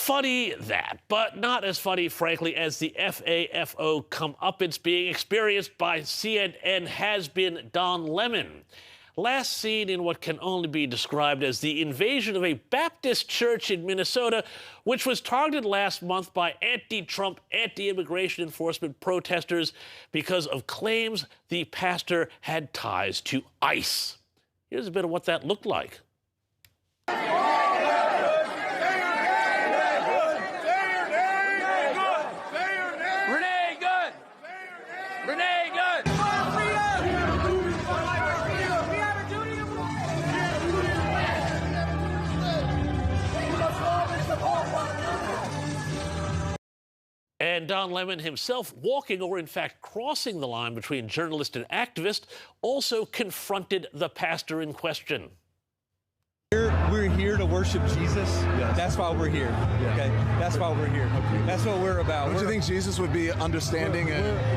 Funny that, but not as funny, frankly, as the FAFO comeuppance being experienced by CNN has-been Don Lemon. Last seen in what can only be described as the invasion of a Baptist church in Minnesota, which was targeted last month by anti-Trump, anti-immigration enforcement protesters because of claims the pastor had ties to ICE. Here's a bit of what that looked like. And Don Lemon himself, walking or in fact crossing the line between journalist and activist, also confronted the pastor in question. We're here to worship Jesus. Yes. That's why we're here. Yeah. Okay, that's why we're here. Okay. That's what we're about. Don't you think Jesus would be understanding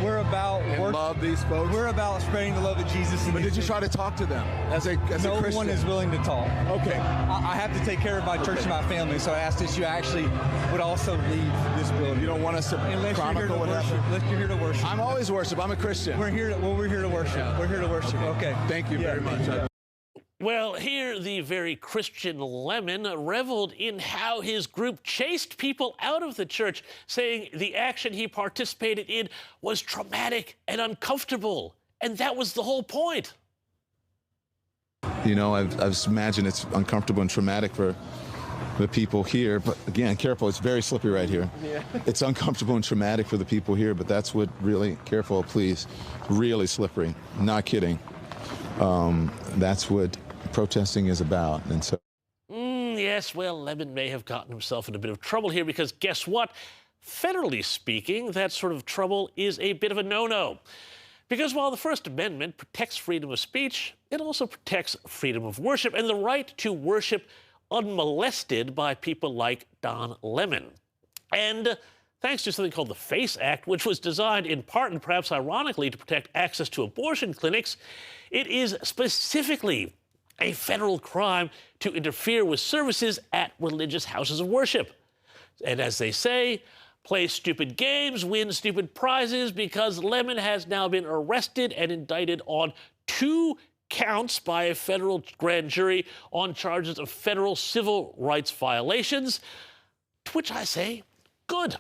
we're about and love these folks? We're about spreading the love of Jesus. But did you try to talk to them as a Christian? No one is willing to talk. Okay. I have to take care of my church and my family, so I asked that you actually would also leave this building. You don't want us to chronicle what happened? Unless you're here to worship. I'm always worship. I'm a Christian. We're here to worship. Yeah. We're here to worship. Okay. Thank you very much. Well, here the very Christian Lemon reveled in how his group chased people out of the church, saying the action he participated in was traumatic and uncomfortable. And that was the whole point. You know, I've imagined it's uncomfortable and traumatic for the people here, but again, careful, it's very slippery right here. Yeah. It's uncomfortable and traumatic for the people here, but that's what really, careful, please, really slippery, not kidding. That's what protesting is about, and so. Yes, well, Lemon may have gotten himself in a bit of trouble here because guess what? Federally speaking, that sort of trouble is a bit of a no-no. Because while the First Amendment protects freedom of speech, it also protects freedom of worship and the right to worship unmolested by people like Don Lemon. And thanks to something called the FACE Act, which was designed in part and perhaps ironically to protect access to abortion clinics, it is specifically a federal crime to interfere with services at religious houses of worship. And as they say, play stupid games, win stupid prizes, because Lemon has now been arrested and indicted on 2 counts by a federal grand jury on charges of federal civil rights violations, to which I say, good.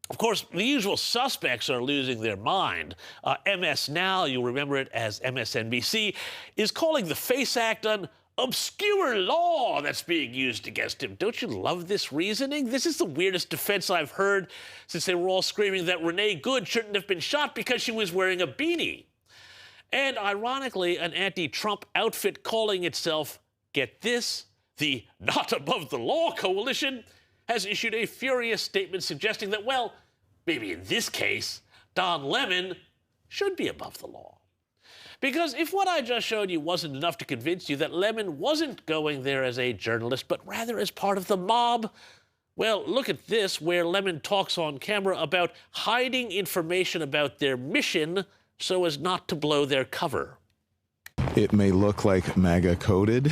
Of course, the usual suspects are losing their mind. MS Now, you'll remember it as MSNBC, is calling the FACE Act an obscure law that's being used against him. Don't you love this reasoning? This is the weirdest defense I've heard since they were all screaming that Renee Good shouldn't have been shot because she was wearing a beanie. And ironically, an anti-Trump outfit calling itself, get this, the Not Above the Law Coalition, has issued a furious statement suggesting that, well, maybe in this case, Don Lemon should be above the law. Because if what I just showed you wasn't enough to convince you that Lemon wasn't going there as a journalist, but rather as part of the mob, well, look at this, where Lemon talks on camera about hiding information about their mission so as not to blow their cover. It may look like MAGA coded,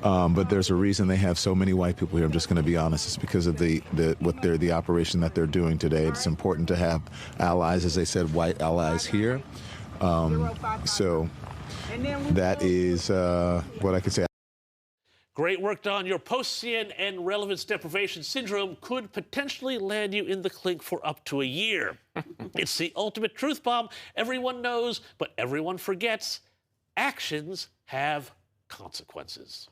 but there's a reason they have so many white people here. I'm just going to be honest. It's because of the operation that they're doing today. It's important to have allies, as they said, white allies here. So that is what I could say. Great work, Don. Your post-CNN relevance deprivation syndrome could potentially land you in the clink for up to a year. It's the ultimate truth bomb. Everyone knows, but everyone forgets. Actions have consequences.